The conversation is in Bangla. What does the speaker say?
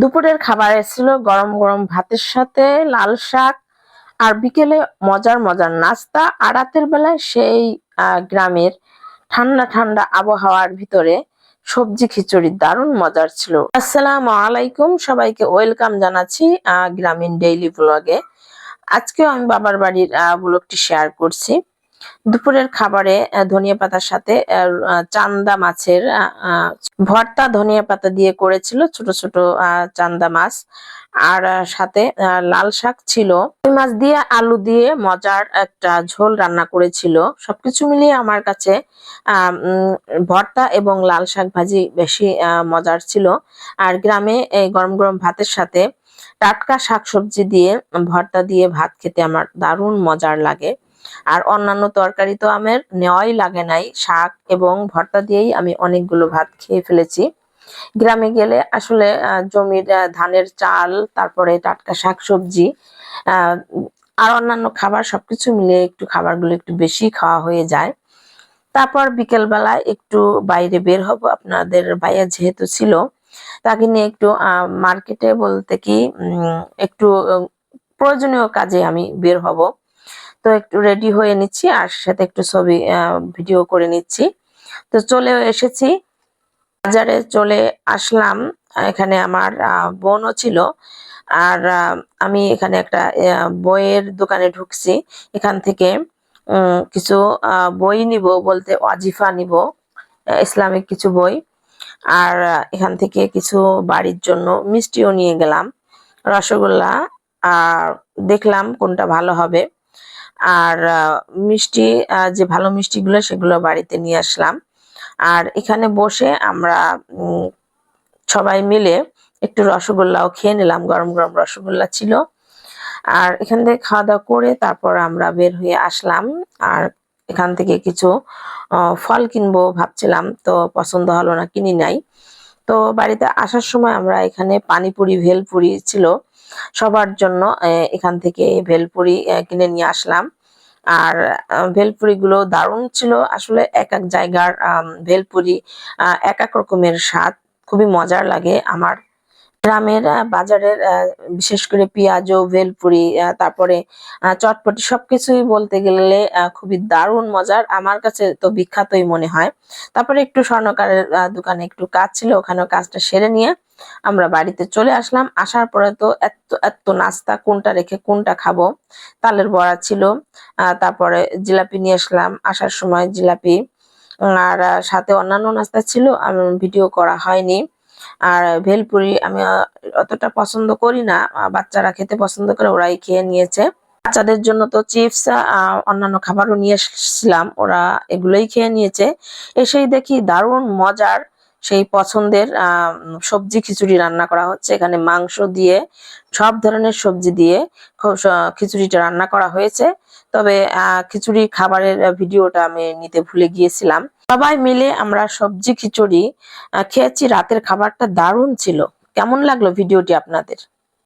দুপুরের খাবারে ছিল গরম গরম ভাতের সাথে লাল শাক, আর বিকেলে মজার মজার নাস্তা, আর রাতের বেলায় সেই গ্রামের ঠান্ডা ঠান্ডা আবহাওয়ার ভিতরে সবজি খিচুড়ি দারুণ মজার ছিল। আসসালামু আলাইকুম, সবাইকে ওয়েলকাম জানাচ্ছি গ্রামীণ ডেইলি ব্লগে। আজকেও আমি বাবার বাড়ির ব্লগটি শেয়ার করছি। দুপুরের খাবারে ধনিয়া পাতার সাথে চান্দা মাছের ভর্তা ধনিয়া পাতা দিয়ে করেছিল, ছোট ছোট চান্দা মাছ। আর সাথে লাল শাক ছিল। ওই মাছ দিয়ে আলু দিয়ে মজার একটা ঝোল রান্না করেছিল। সবকিছু মিলিয়ে আমার কাছে ভর্তা এবং লাল শাক ভাজি বেশি মজার ছিল। আর গ্রামে এই গরম গরম ভাতের সাথে টাটকা শাকসবজি দিয়ে ভর্তা দিয়ে ভাত খেতে আমার দারুণ মজার লাগে। আর অন্যান্য তরকারি তো আমার নেওয়াই লাগে নাই, শাক এবং ভর্তা দিয়েই আমি অনেকগুলো ভাত খেয়ে ফেলেছি। গ্রামে গেলে আসলে জমির ধানের চাল, তারপরে টাটকা শাকসবজি আর অন্যান্য খাবার সবকিছু মিলিয়ে একটু খাবারগুলো একটু বেশি খাওয়া হয়ে যায়। তারপর বিকেল বেলায় একটু বাইরে বের হব, আপনাদের ভাইয়া যেহেতু ছিল তাকে নিয়ে একটু মার্কেটে বলতে কি একটু প্রয়োজনীয় কাজে আমি বের হব। তো একটু রেডি হয়ে নিচ্ছি, আর সাথে একটু ছবি ভিডিও করে নিচ্ছি। তো চলেও এসেছি, বাজারে চলে আসলাম। এখানে আমার বোনও ছিল। আর আমি এখানে একটা বইয়ের দোকানে ঢুকছি। এখান থেকে কিছু বই নিব, বলতে ওয়াজিফা নিব, ইসলামিক কিছু বই। আর এখান থেকে কিছু বাড়ির জন্য মিষ্টিও নিয়ে গেলাম, রসগোল্লা। আর দেখলাম কোনটা ভালো হবে। আর মিষ্টি, যে ভালো মিষ্টিগুলো সেগুলো বাড়িতে নিয়ে আসলাম। আর এখানে বসে আমরা সবাই মিলে একটু রসগোল্লাও খেয়ে নিলাম, গরম গরম রসগোল্লা ছিল। আর এখান থেকে খাওয়া দাওয়া করে তারপর আমরা বের হয়ে আসলাম। আর এখান থেকে কিছু ফল কিনবো ভাবছিলাম, তো পছন্দ হলো না, কিনি নাই। তো বাড়িতে আসার সময় আমরা এখানে পানিপুরি ভেলপুরি ছিল সবার জন্য, এখান থেকে ভেলপুরি কিনে নিয়ে আসলাম। আর ভেলপুরি গুলো দারুণ ছিল। আসলে এক এক জায়গার ভেলপুরি এক এক রকমের স্বাদ, খুবই মজার লাগে। আমার গ্রামের বাজারের বিশেষ করে পেঁয়াজু ভেলপুরি, তারপরে চটপটি সবকিছুই বলতে গেলে খুবই দারুণ মজার, আমার কাছে তো বিখ্যাতই মনে হয়। তারপরে একটু স্বর্ণকারের দোকানে একটু কাজ ছিল, ওখানেও কাজটা সেরে নিয়ে আমরা বাড়িতে চলে আসলাম। আসার পরে তো এত এত নাস্তা, কোনটা রেখে কোনটা খাবো। তালের বড়া ছিল, তারপরে জিলাপি নিয়ে আসলাম আসার সময়, জিলাপি। আর সাথে অন্যান্য নাস্তা ছিল, ভিডিও করা হয়নি। আর ভেলপুরি আমি অতটা পছন্দ করি না, বাচ্চারা খেতে পছন্দ করে, ওরাই খেয়ে নিয়েছে। বাচ্চাদের জন্য তো চিপস অন্যান্য খাবারও নিয়ে এসেছিলাম, ওরা এগুলোই খেয়ে নিয়েছে। এসেই দেখি দারুণ মজার সেই পছন্দের সবজি খিচুড়ি রান্না করা হচ্ছে। এখানে মাংস দিয়ে, সব ধরনের সবজি দিয়ে খিচুড়িটা রান্না করা হয়েছে। তবে খিচুড়ি খাবারের ভিডিওটা আমি নিতে ভুলে গিয়েছিলাম। সবাই মিলে আমরা সবজি খিচুড়ি খেয়েছি। রাতের খাবারটা দারুণ ছিল। কেমন লাগলো ভিডিওটি আপনাদের?